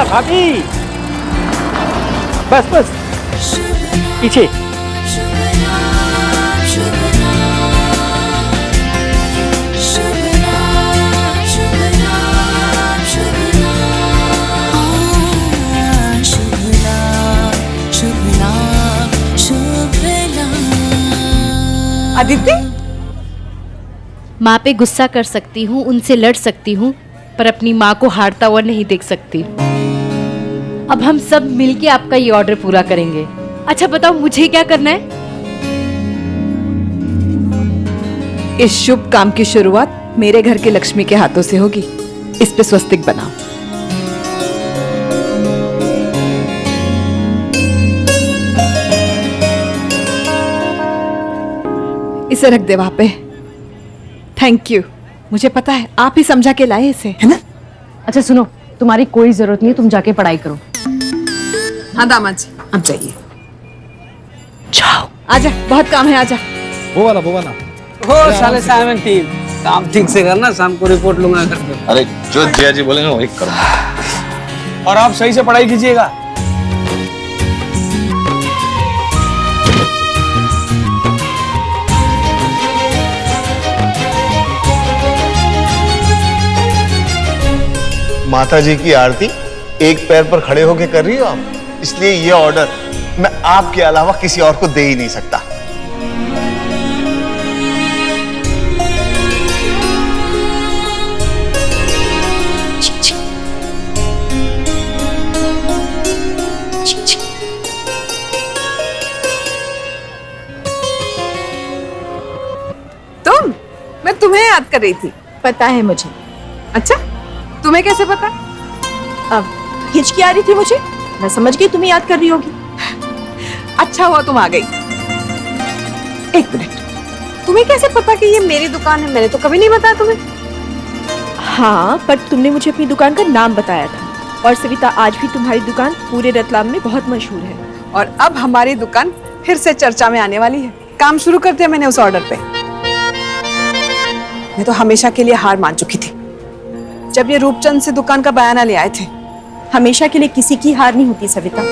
भाभी, बस बस पीछे। आदित्य, माँ पे गुस्सा कर सकती हूँ, उनसे लड़ सकती हूँ, पर अपनी माँ को हारता हुआ नहीं देख सकती। अब हम सब मिलके आपका ये ऑर्डर पूरा करेंगे। अच्छा बताओ मुझे क्या करना है? इस शुभ काम की शुरुआत मेरे घर के लक्ष्मी के हाथों से होगी। इस पे स्वस्तिक बनाओ। इसे रख दे वहां पे। Thank you. मुझे पता है आप ही समझा के लाए इसे, है ना? अच्छा सुनो, तुम्हारी कोई जरूरत नहीं है, तुम जाके पढ़ाई करो। हाँ दामाद जी, अब जाइए। जाओ, आजा, बहुत काम है, आजा। वो वाला हो साले साइमन टीम, काम ठीक से करना, शाम को रिपोर्ट लूंगा कर दो। अरे जो जिया जी बोलेंगे वही करो। और आप सही से पढ़ाई कीजिएगा। माता जी की आरती एक पैर पर खड़े होकर कर रही हो आप, इसलिए ये ऑर्डर मैं आपके अलावा किसी और को दे ही नहीं सकता। तुम? मैं तुम्हें याद कर रही थी। पता है मुझे। अच्छा, तुम्हें कैसे पता? अब हिचकी आ रही थी मुझे, मैं समझ गई तुम्हें याद कर रही होगी। अच्छा हुआ तुम आ गई। एक मिनट, तुम्हें कैसे पता कि ये मेरी दुकान है? मैंने तो कभी नहीं बताया तुम्हें। हाँ, पर तुमने मुझे अपनी दुकान का नाम बताया था। और सविता, आज भी तुम्हारी दुकान पूरे रतलाम में बहुत मशहूर है। और अब हमारी दुकान फिर से चर्चा में आने वाली है। काम शुरू कर दिया मैंने उस ऑर्डर पे। मैं तो हमेशा के लिए हार मान चुकी थी जब ये रूपचंद से दुकान का बयाना ले आए थे। हमेशा के लिए किसी की हार नहीं होती सविता।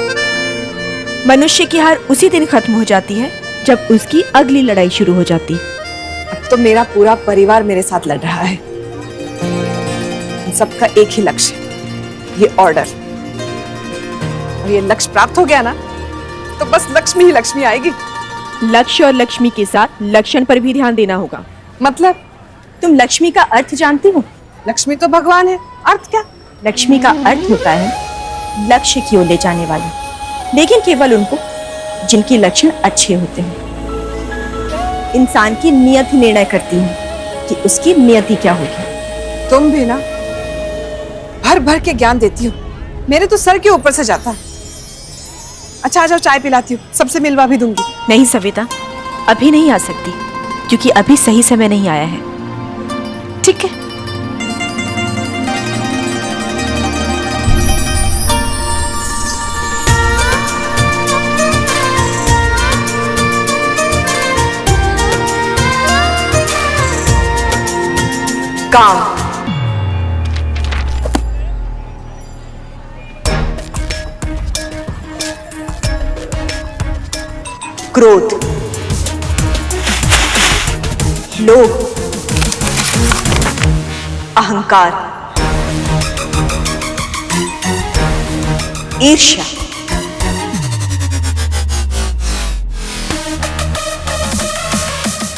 मनुष्य की हार उसी दिन खत्म हो जाती है जब उसकी अगली लड़ाई शुरू हो जाती। अब तो मेरा पूरा परिवार मेरे साथ लड़ रहा है। इन सबका एक ही लक्ष्य, ये ऑर्डर। और ये लक्ष्य प्राप्त हो गया ना, तो बस लक्ष्मी ही लक्ष्मी आएगी। लक्ष्य और लक्ष्मी के साथ लक्षण पर भी ध्यान देना होगा। मतलब? तुम लक्ष्मी का अर्थ जानती हो? लक्ष्मी तो भगवान है, अर्थ क्या? लक्ष्मी का अर्थ होता है लक्ष्य की ओर ले जाने वाली, लेकिन केवल उनको जिनके लक्षण अच्छे होते हैं। इंसान की नियत ही निर्णय करती है कि उसकी नियति क्या होगी। तुम भी ना भर भर के ज्ञान देती हो, मेरे तो सर के ऊपर से जाता है। अच्छा आ जाओ, चाय पिलाती हूँ, सबसे मिलवा भी दूंगी। नहीं सविता, अभी नहीं आ सकती, क्योंकि अभी सही समय नहीं आया है। ठीक है? काम। क्रोध, लोभ, अहंकार, ईर्ष्या,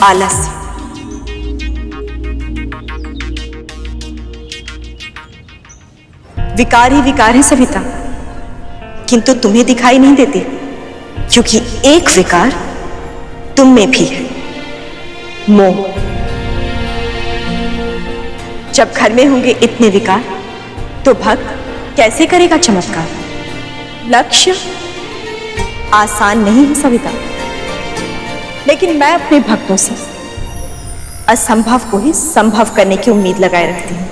आलस्य, विकार ही विकार है सविता, किंतु तुम्हें दिखाई नहीं देते, क्योंकि एक विकार तुम में भी है, मोह। जब घर में होंगे इतने विकार, तो भक्त कैसे करेगा चमत्कार? लक्ष्य आसान नहीं है सविता, लेकिन मैं अपने भक्तों से असंभव को ही संभव करने की उम्मीद लगाए रखती हूँ।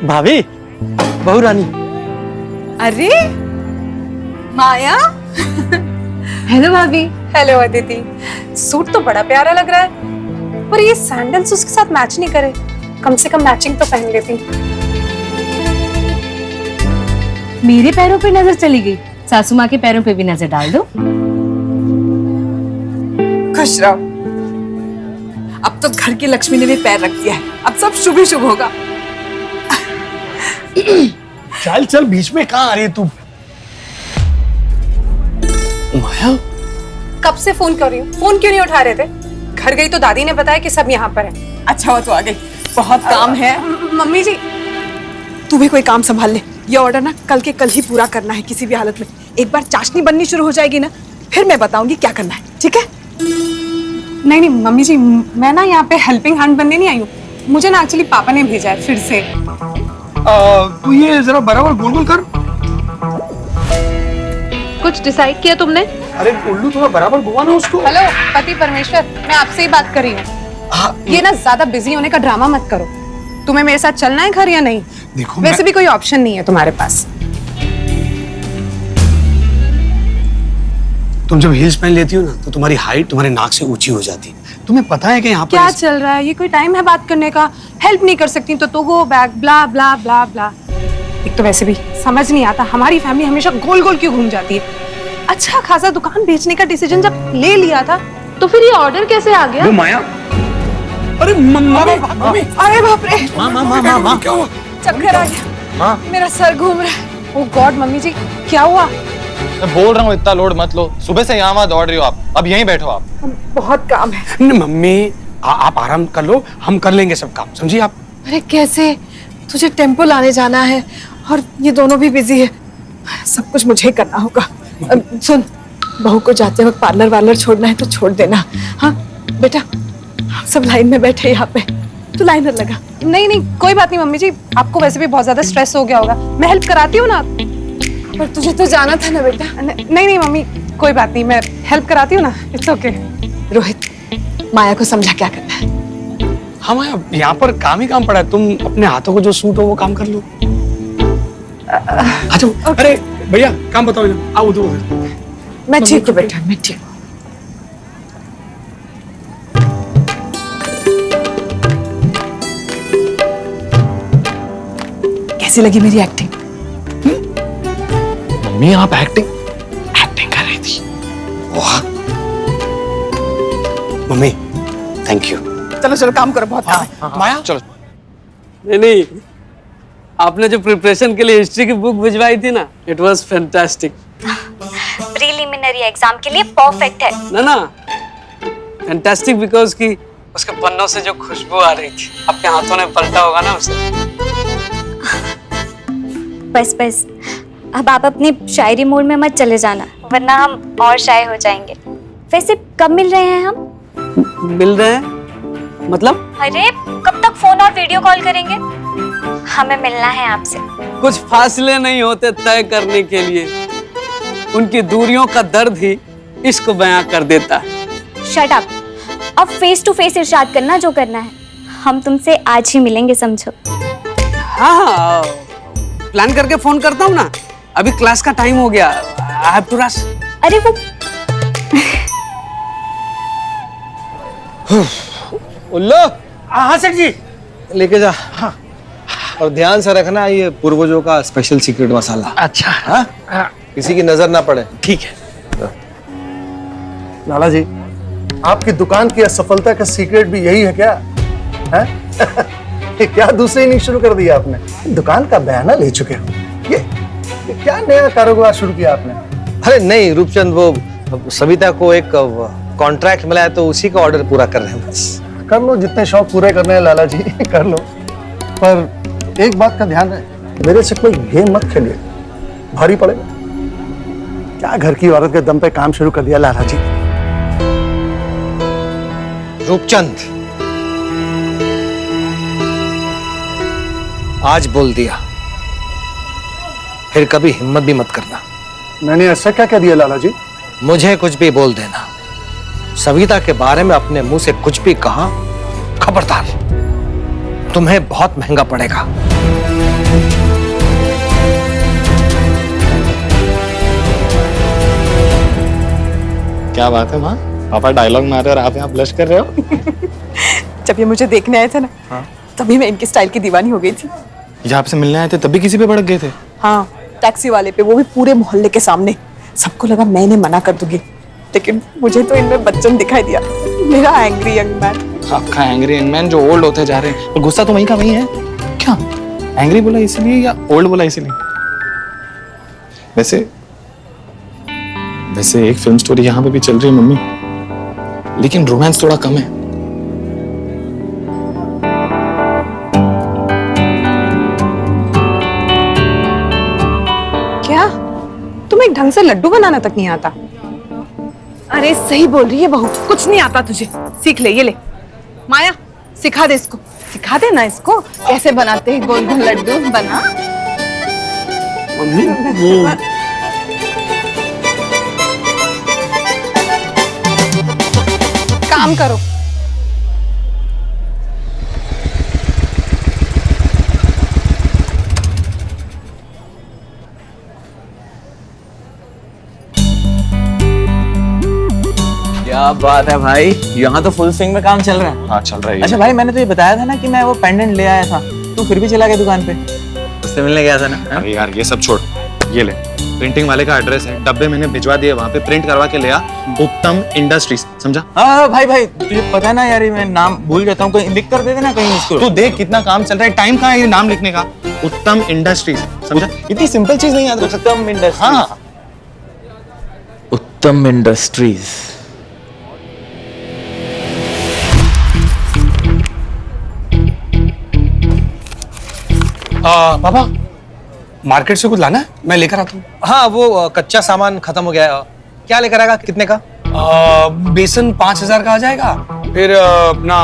भाभी, बहू रानी। अरे माया। हेलो भाभी। हेलो अदिति। सूट तो बड़ा प्यारा लग रहा है, पर ये सैंडल्स उसके साथ मैच नहीं करे। कम से कम मैचिंग तो पहन लेती। मेरे पैरों पे नजर चली गई, सासू माँ के पैरों पे भी नजर डाल दो। खुश रहो। अब तो घर की लक्ष्मी ने भी पैर रख दिया है, अब सब शुभ ही शुभ होगा। चल चल, बीच में कहाँ आ रही है तू? माया, कब से फोन कर रही हूँ, फोन क्यों नहीं उठा रहे थे? घर गई तो दादी ने बताया कि सब यहाँ पर है। अच्छा हुआ तो आ गई, बहुत काम है। मम्मी जी, तू भी कोई काम संभाल ले। ये ऑर्डर ना कल के कल ही पूरा करना है किसी भी हालत में। एक बार चाशनी बननी शुरू हो जाएगी ना, फिर मैं बताऊंगी क्या करना है, ठीक है? नहीं नहीं मम्मी जी, मैं ना यहाँ पे हेल्पिंग हैंड बनने नहीं आई हूँ। मुझे ना एक्चुअली पापा ने भेजा है फिर से। तू ये जरा बराबर गोल गोल कर। कुछ डिसाइड किया तुमने? अरे उल्लू, थोड़ा बराबर घुमाना उसको। हेलो पति परमेश्वर, मैं आपसे ही बात कर रही हूँ। ये ना ज्यादा बिजी होने का ड्रामा मत करो। तुम्हें मेरे साथ चलना है घर या नहीं? देखो, वैसे भी कोई ऑप्शन नहीं है तुम्हारे पास। तुम जब हील्स पहन लेती हो ना, तो तुम्हारी हाइट तुम्हारे नाक से ऊंची हो जाती है। तुम्हें पता है कि यहाँ पर क्या चल रहा है? ये कोई टाइम है बात करने का? हेल्प नहीं कर सकती तो गो बैक, ब्ला ब्ला ब्ला ब्ला। एक तो वैसे भी समझ नहीं आता हमारी फैमिली हमेशा गोल गोल क्यों घूम जाती है। अच्छा खासा दुकान बेचने का डिसीजन जब ले लिया था, तो फिर ये ऑर्डर कैसे आ गया? वो माया। अरे मम्मी, अरे बाप रे, माँ, क्या हुआ? चक्कर आ गया, मेरा सर घूम रहा है। ओह गॉड मम्मी जी, क्या हुआ? मैं बोल रहा हूँ इतना लोड मत लो। सुबह से यहाँ वहाँ दौड़ रही हो आप, अब यहीं बैठो आप। बहुत काम है। नहीं मम्मी, आप आराम कर लो, हम कर लेंगे सब काम, समझिए आप। अरे कैसे? तुझे टेम्पो लाने जाना है और ये दोनों भी बिजी है। सब कुछ मुझे ही करना होगा। सुन, बहू को जाते वक्त पार्लर वार्लर छोड़ना है तो छोड़ देना। हाँ बेटा, हम सब लाइन में बैठे यहाँ पे, तू लाइनर लगा। नहीं नहीं कोई बात नहीं मम्मी जी, आपको वैसे भी बहुत ज्यादा स्ट्रेस हो गया होगा, मैं हेल्प कराती हूँ ना। पर तुझे तो जाना था ना बेटा। नहीं नहीं मम्मी, कोई बात नहीं, मैं हेल्प कराती हूँ ना, इट्स ओके। रोहित, माया को समझा क्या करना है। हाँ माया, यहाँ पर काम ही काम पड़ा है। तुम अपने हाथों को जो सूट हो वो काम कर लो। अच्छा, अरे भैया काम बताओ इधर। आओ उधर। मैं ठीक हूँ बेटा, मैं ठीक हूँ। कैसी लगी मेरी एक्टिंग? मम्मी, आप एक्टिंग कर रही थी। वाह मम्मी, थैंक यू। चलो चलो काम करो, बहुत काम है। माया चलो। नहीं, आपने जो प्रिपरेशन के लिए हिस्ट्री की बुक भिजवाई थी ना, it was fantastic. Preliminary exam के लिए परफेक्ट है ना फैंटास्टिक बिकॉज की उसके पन्नों से जो खुशबू आ रही थी, आपके हाथों ने पलटा होगा ना उसे। बस बस, अब आप अपने शायरी मूड में मत चले जाना, वरना हम और शाय हो जाएंगे। वैसे कब मिल रहे हैं हम? मिल रहे हैं मतलब? अरे कब तक फोन और वीडियो कॉल करेंगे? हमें मिलना है आपसे। कुछ फासले नहीं होते तय करने के लिए, उनकी दूरियों का दर्द ही इश्क बयां कर देता है। शट अप, अब फेस टू फेस इरशाद करना जो करना है। हम तुमसे आज ही मिलेंगे, समझो। हाँ, प्लान करके फोन करता हूँ ना। अभी क्लास का टाइम हो गया, आई हैव टू रश। अरे वो उल्लू, हाँ सर जी, लेके जा। हाँ। और ध्यान से रखना, ये पूर्वजों का स्पेशल सीक्रेट मसाला। अच्छा। हाँ? किसी की नजर ना पड़े। ठीक है। लाला जी, आपकी दुकान की असफलता का सीक्रेट भी यही है क्या? है? क्या दूसरी इनिंग शुरू कर दिया आपने? दुकान का बयाना ले चुके हो। ये क्या नया कारोबार शुरू किया आपने? अरे नहीं रूपचंद, वो सविता को एक कॉन्ट्रैक्ट मिला है, तो उसी का ऑर्डर पूरा कर रहे हैं बस। कर लो, जितने शौक पूरे करने हैं लाला जी कर लो, पर एक बात का ध्यान रहे, मेरे से कोई गेम मत खेलिए, भारी पड़ेगा। क्या घर की औरत के दम पे काम शुरू कर दिया लाला जी। रूपचंद, आज बोल दिया, फिर कभी हिम्मत भी मत करना। मैंने ऐसा क्या कह दिया लाला जी? मुझे कुछ भी बोल देना। सविता के बारे में अपने मुंह से कुछ भी कहा, खबरदार, तुम्हें बहुत महंगा पड़ेगा। क्या बात है माँ, पापा डायलॉग मार रहे और आप यहाँ ब्लश कर रहे हो। जब ये मुझे देखने आए थे ना, तभी मैं इनके स्टाइल की दीवानी हो गई थी। ये आपसे मिलने आए थे तभी किसी पे भड़क गए थे? हाँ, टैक्सी वाले पे, वो भी पूरे मोहल्ले के सामने। सबको लगा मैं इन्हें मना कर दूंगी, लेकिन मुझे तो इनमें बच्चन दिखाई दिया, मेरा एंग्री यंग मैन। आपका एंग्री यंग मैन जो ओल्ड होते जा रहे हैं, और गुस्सा तो वहीं का वहीं है। क्या एंग्री बोला इसलिए या ओल्ड बोला इसलिए? वैसे वैसे एक फिल्म स्टोरी यहाँ पे भी चल रही है मम्मी, लेकिन रोमांस थोड़ा कम है। क्या तुम्हें ढंग से लड्डू बनाना तक नहीं आता? अरे सही बोल रही है बहू, कुछ नहीं आता तुझे, सीख ले। ये ले माया, सिखा दे इसको, सिखा दे ना इसको कैसे बनाते हैं गोल गोल लड्डू। बना काम करो। क्या बात है भाई, यहाँ तो फुल स्विंग में काम चल रहा है। हाँ चल रहा है। अच्छा भाई, मैंने तो ये बताया था ना कि मैं वो पेंडेंट ले आया था, तू फिर भी चला गया दुकान पे, उससे मिलने गया था ना? अरे यार ये सब छोड़, ये ले प्रिंटिंग वाले का एड्रेस है, डब्बे मैंने भिजवा दिए, वहाँ पे प्रिंट करवा के ले आ। उत्तम इंडस्ट्रीज, समझा? हाँ भाई भाई, तुझे पता ना यार, मैं नाम भूल जाता हूँ, कहीं लिख कर दे देना कहीं इसको। तू देख कितना काम चल रहा है, टाइम कहाँ है ये नाम लिखने का? उत्तम इंडस्ट्रीज, समझा? इतनी सिंपल चीज नहीं याद रख सकता। उत्तम इंडस्ट्रीज। हाँ उत्तम इंडस्ट्रीज। पापा मार्केट से कुछ लाना है, मैं लेकर आता हूँ। हाँ वो कच्चा सामान खत्म हो गया है। क्या लेकर आएगा, कितने का? बेसन 5,000 का आ जाएगा, फिर अपना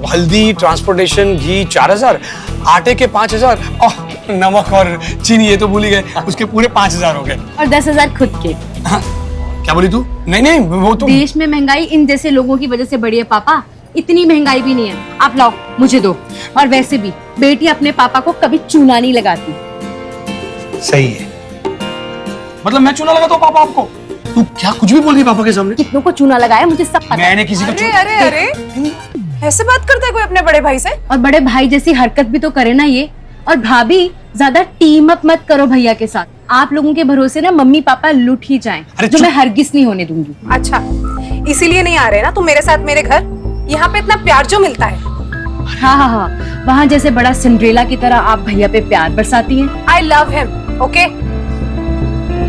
हल्दी, ट्रांसपोर्टेशन, घी 4,000, आटे के 5,000, नमक और चीनी ये तो भूल ही गए, उसके पूरे 5,000 हो गए। और 10,000 खुद के। हाँ, क्या बोली तू? नहीं नहीं वो तो देश में महंगाई इन जैसे लोगों की वजह से बढ़ी है पापा, इतनी महंगाई भी नहीं है। आप लाओ, मुझे दो। और वैसे भी बेटी अपने पापा को कभी चूना नहीं लगाती। सही है, मतलब मैं चूना लगाता हूँ पापा आपको? तू क्या कुछ भी बोल रही है पापा के सामने? कितनों को चूना लगाया मुझे सब पता है। मैंने किसी को अरे अरे ऐसे बात करता है कोई अपने बड़े भाई से? और बड़े भाई जैसी हरकत भी तो करे ना ये। और भाभी ज्यादा टीम अप मत करो भैया के साथ, आप लोगों के भरोसे ना मम्मी पापा लूट ही जाएं, जो मैं हरगिज नहीं होने दूंगी। अच्छा, इसीलिए नहीं आ रहे ना तुम मेरे साथ मेरे घर? यहाँ पे इतना प्यार जो मिलता है। हाँ हाँ हाँ, वहाँ जैसे बड़ा सिंड्रेला की तरह आप भैया पे प्यार बरसाती हैं। I love him, okay?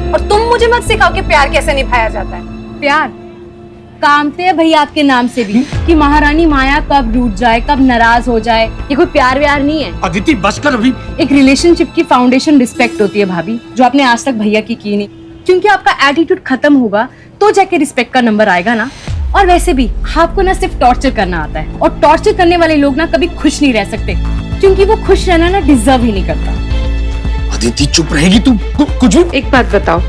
और तुम मुझे मत सिखाओ कि प्यार कैसे निभाया जाता है। प्यार कामते हैं भैया आपके नाम से भी कि महारानी माया कब रूठ जाए, कब नाराज हो जाए, ये कोई प्यार व्यार नहीं है। अदिति बस कर अभी। एक रिलेशनशिप की फाउंडेशन रिस्पेक्ट होती है भाभी, जो आपने आज तक भैया की नहीं, क्योंकि आपका एटीट्यूड खत्म होगा तो जाके रिस्पेक्ट का नंबर आएगा ना। और वैसे भी आपको ना सिर्फ टॉर्चर करना आता है, और टॉर्चर करने वाले लोग ना कभी खुश नहीं रह सकते, क्योंकि वो खुश रहना ना डिजर्व ही नहीं करता। अदिति चुप रहेगी तू? कुछ भी। एक बात बताओ,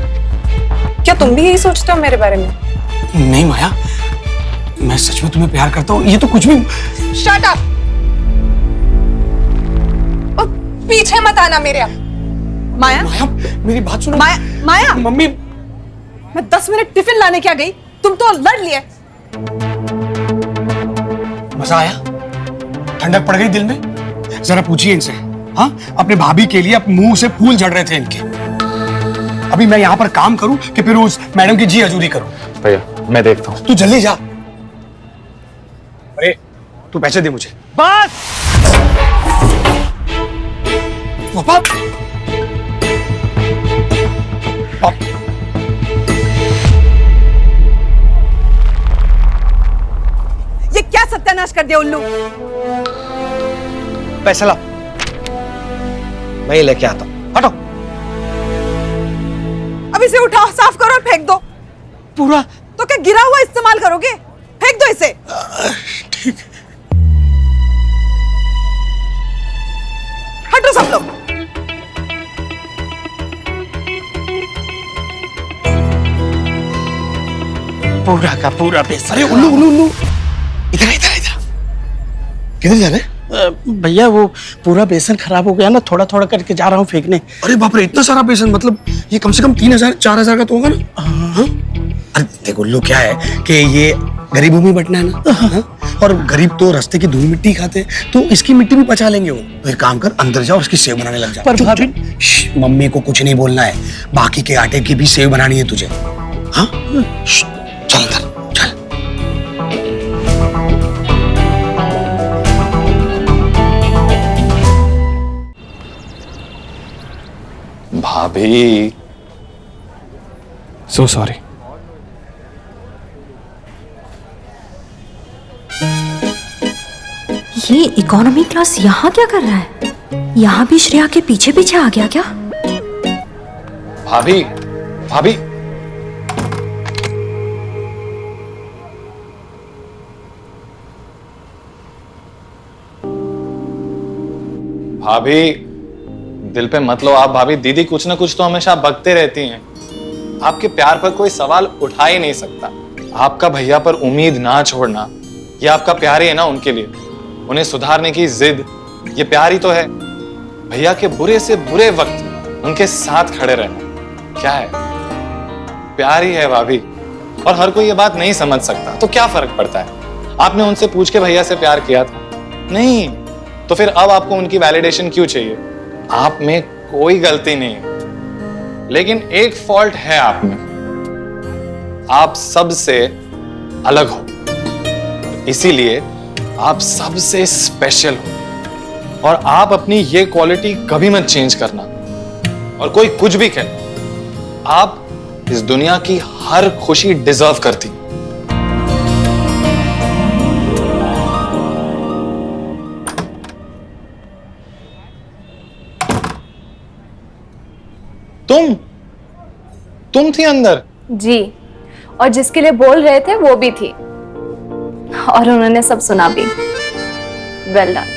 क्या तुम भी यही सोचते हो मेरे बारे में? नहीं माया, मैं सच में तुम्हें प्यार करता हूँ, ये तो कुछ भी। Shut up! और पीछे मत आना मेरे। माया, माया मेरी बात सुनो। माया मम्मी, मैं 10 मिनट टिफिन लाने क्या गई, तुम तो लड़ लिए। मजा आया? ठंडक पड़ गई दिल में? जरा पूछिए इनसे। हाँ, अपने भाभी के लिए अपने मुंह से फूल झड़ रहे थे इनके। अभी मैं यहाँ पर काम करूं कि फिर उस मैडम की जी हजूरी करूं? भैया मैं देखता हूँ। तू जल्दी जा। अरे तू पैसे दे मुझे। बस पापा, ये क्या सत्यानाश कर दिया उल्लू? पैसा ला, मैं ही लेके आता हूँ। हटो। अब इसे उठाओ, साफ करो और फेंक दो। पूरा? तो क्या गिरा हुआ इस्तेमाल करोगे? फेंक दो इसे। ठीक। हटो सब लोग। पूरा का पूरा पैसा। अरे उल्लू उल्लू उल्लू, इधर इधर इधर। किधर जा रहे? भैया वो पूरा बेसन खराब हो गया ना, थोड़ा थोड़ा करके जा रहा हूँ फेंकने। अरे बाप रे, इतना सारा बेसन? मतलब ये कम से कम 3,000 4,000 का तो होगा ना? हाँ? अरे देखो बोल लो क्या है कि ये गरीबों में बटना है ना, हाँ? और गरीब तो रास्ते की धूल मिट्टी खाते हैं, तो इसकी मिट्टी भी पचा लेंगे वो। तो एक काम कर, अंदर जाओ, उसकी सेव बनाने लग जा। पर भाभी मम्मी को कुछ नहीं बोलना है, बाकी के आटे की भी सेव बनानी है तुझे। हाँ चल अंदर चल। भाभी सो सॉरी। ये इकोनॉमी क्लास यहाँ क्या कर रहा है? यहाँ भी श्रेया के पीछे पीछे आ गया क्या? भाभी भाभी भाभी दिल पे मत लो आप। भाभी दीदी कुछ ना कुछ तो हमेशा बकते रहती हैं। आपके प्यार पर कोई सवाल उठा ही नहीं सकता। आपका भैया पर उम्मीद ना छोड़ना, ये आपका प्यार ही है ना उनके लिए। उन्हें सुधारने की जिद, ये प्यार ही तो है। भैया के बुरे से बुरे वक्त उनके साथ खड़े रहना क्या है? प्यार ही है भाभी। और हर कोई ये बात नहीं समझ सकता, तो क्या फर्क पड़ता है? आपने उनसे पूछ के भैया से प्यार किया था? नहीं, तो फिर अब आपको उनकी वैलिडेशन क्यों चाहिए? आप में कोई गलती नहीं है, लेकिन एक फॉल्ट है आप में। आप सबसे अलग हो, इसीलिए आप सबसे स्पेशल हो। और आप अपनी ये क्वालिटी कभी मत चेंज करना। और कोई कुछ भी कहे, आप इस दुनिया की हर खुशी डिजर्व करती। तुम थी अंदर? जी, और जिसके लिए बोल रहे थे वो भी थी, और उन्होंने सब सुना भी। Well done.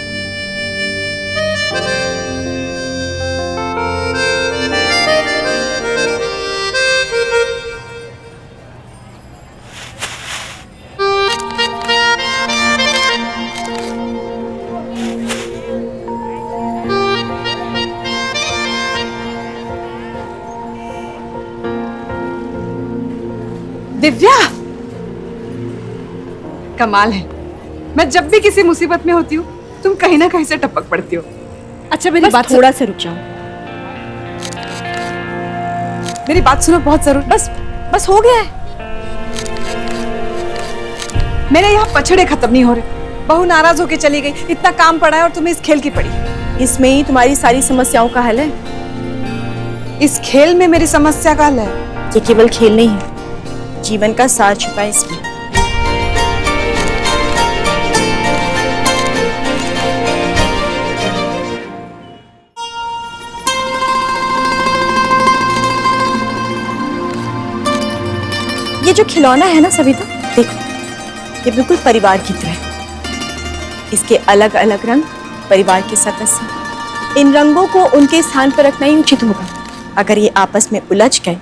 दिव्या, कमाल है। मैं जब भी किसी मुसीबत में होती हूँ, तुम कहीं ना कहीं से टपक पड़ती हो। अच्छा मेरी बात थोड़ा सा रुक जाओ। मेरी बात सुनो, बहुत जरूर। बस हो गया है। मेरे यहाँ पछड़े खत्म नहीं हो रहे। बहू नाराज होके चली गई, इतना काम पड़ा है और तुम्हें इस खेल की पड़ी। इसमें ही तुम्हारी सारी समस्याओं का हल है। इस खेल में मेरी समस्या का हल है? ये केवल खेल नहीं है, जीवन का सार छुपा है इसमें। ये जो खिलौना है ना सविता, देखो, ये बिल्कुल परिवार की तरह है। इसके अलग अलग रंग परिवार के सदस्य। इन रंगों को उनके स्थान पर रखना ही उचित होगा। अगर ये आपस में उलझ गए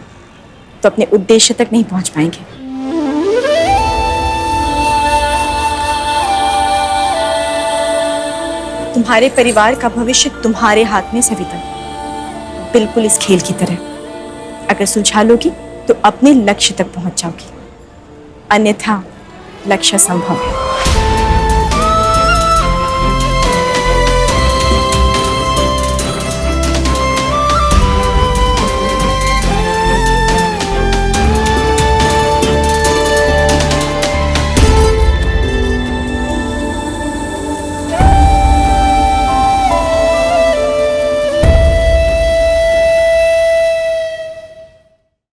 तो अपने उद्देश्य तक नहीं पहुंच पाएंगे। तुम्हारे परिवार का भविष्य तुम्हारे हाथ में सविता, बिल्कुल इस खेल की तरह। अगर सुलझा लोगी तो अपने लक्ष्य तक पहुंच जाओगी, अन्यथा लक्ष्य असंभव है।